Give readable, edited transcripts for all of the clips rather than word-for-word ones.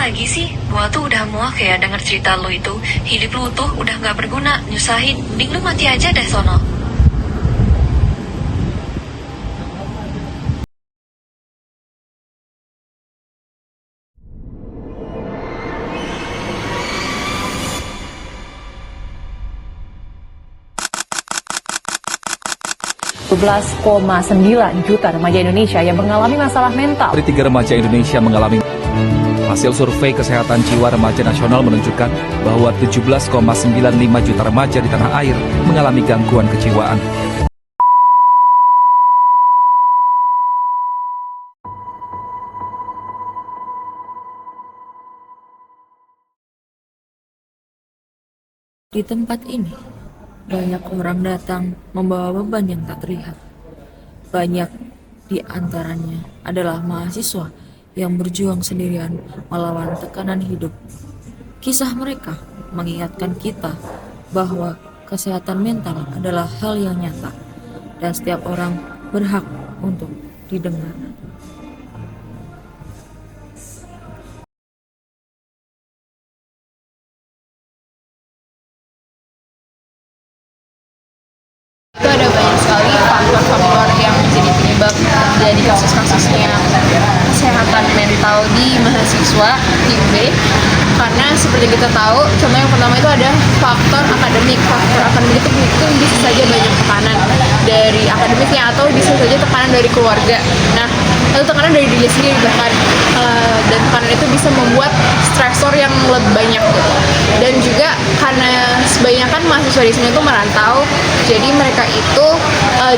lagi sih? Gua tuh udah muak ya denger cerita lo itu. Hidup lu tuh udah gak berguna, nyusahin. Mending lu mati aja deh sono. 12,9 juta remaja Indonesia yang mengalami masalah mental. Dari 3 remaja Indonesia mengalami. Hasil survei kesehatan jiwa remaja nasional menunjukkan bahwa 17,95 juta remaja di tanah air mengalami gangguan kejiwaan. Di tempat ini, banyak orang datang membawa beban yang tak terlihat. Banyak di antaranya adalah mahasiswa yang berjuang sendirian melawan tekanan hidup. Kisah mereka mengingatkan kita bahwa kesehatan mental adalah hal yang nyata dan setiap orang berhak untuk didengar. Itu ada banyak sekali faktor-faktor yang menjadi penyebab terjadi kasus-kasusnya kesehatan mental di mahasiswa di UB. Karena seperti kita tahu, contoh yang pertama itu ada faktor akademik. Faktor akademik itu bisa saja banyak tekanan dari akademiknya atau bisa saja tekanan dari keluarga. Nah, atau tekanan dari diri sendiri bahkan, dan tekanan itu bisa membuat stresor yang lebih banyak gitu. Dan juga karena kebanyakan mahasiswa di sini itu merantau, jadi mereka itu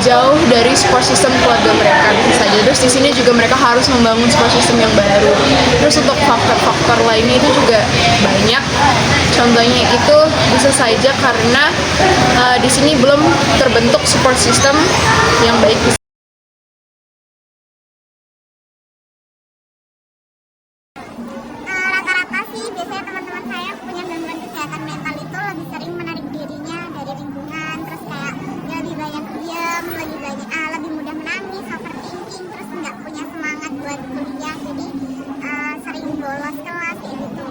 jauh dari support system keluarga mereka bisa saja. Terus di sini juga mereka harus membangun support system yang baru. Terus untuk faktor-faktor lainnya itu juga banyak. Contohnya itu bisa saja karena di sini belum terbentuk support system yang baik. Rata-rata sih biasanya teman-teman saya punya gangguan kesehatan mental itu lebih sering menarik dirinya dari lingkungan, terus kayak dia lebih banyak diam, lebih mudah menangis, overthinking, terus nggak punya semangat buat kuliah, jadi sering bolos kelas kayak gitu.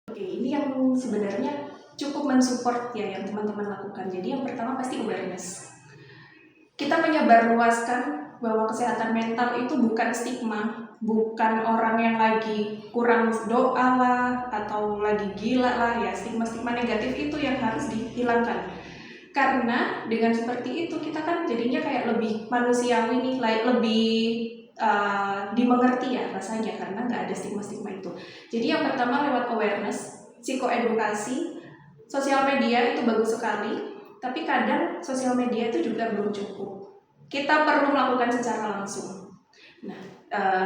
Oke, ini yang sebenarnya cukup mensupport ya yang teman-teman lakukan. Jadi yang pertama pasti awareness. Kita menyebarluaskan bahwa kesehatan mental itu bukan stigma, bukan orang yang lagi kurang doa lah, atau lagi gila lah ya, stigma-stigma negatif itu yang harus dihilangkan. Karena dengan seperti itu kita kan jadinya kayak lebih manusiawi nih, lebih dimengerti ya rasanya karena nggak ada stigma-stigma itu. Jadi yang pertama lewat awareness, psikoedukasi, sosial media itu bagus sekali. Tapi kadang sosial media itu juga belum cukup. Kita perlu melakukan secara langsung. Nah,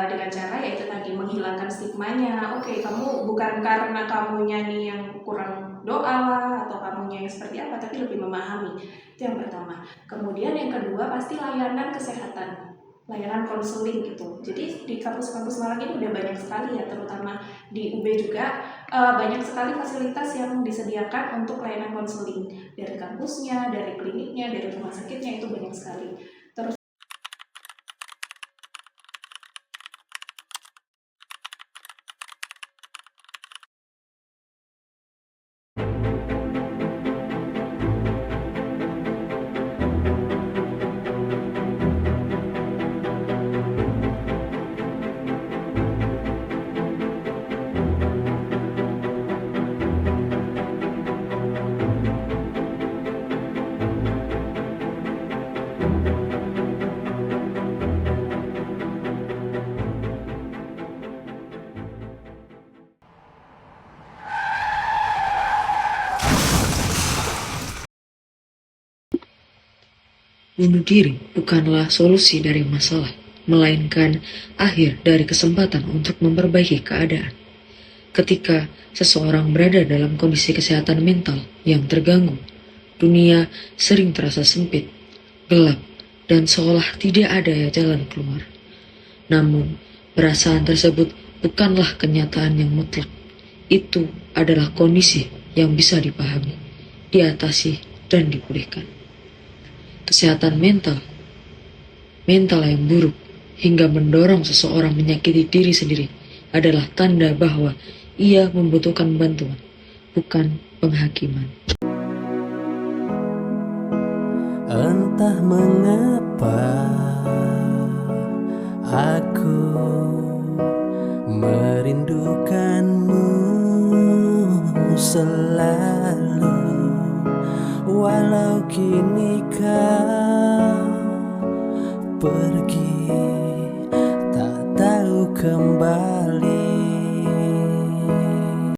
dengan cara yaitu tadi menghilangkan stigmanya. Oke, kamu bukan karena kamunya nih yang kurang doa lah atau kamunya yang seperti apa, tapi lebih memahami. Itu yang pertama. Kemudian yang kedua pasti layanan kesehatan. Layanan konseling gitu. Jadi di kampus-kampus Malang ini udah banyak sekali ya, terutama di UB juga banyak sekali fasilitas yang disediakan untuk layanan konseling dari kampusnya, dari kliniknya, dari rumah sakitnya itu banyak sekali. Terus Bunuh diri bukanlah solusi dari masalah, melainkan akhir dari kesempatan untuk memperbaiki keadaan. Ketika seseorang berada dalam kondisi kesehatan mental yang terganggu, dunia sering terasa sempit, gelap, dan seolah tidak ada jalan keluar. Namun, perasaan tersebut bukanlah kenyataan yang mutlak. Itu adalah kondisi yang bisa dipahami, diatasi, dan dipulihkan. Kesehatan mental yang buruk hingga mendorong seseorang menyakiti diri sendiri adalah tanda bahwa ia membutuhkan bantuan, bukan penghakiman. Entah mengapa aku merindukanmu selalu, walau kini kau pergi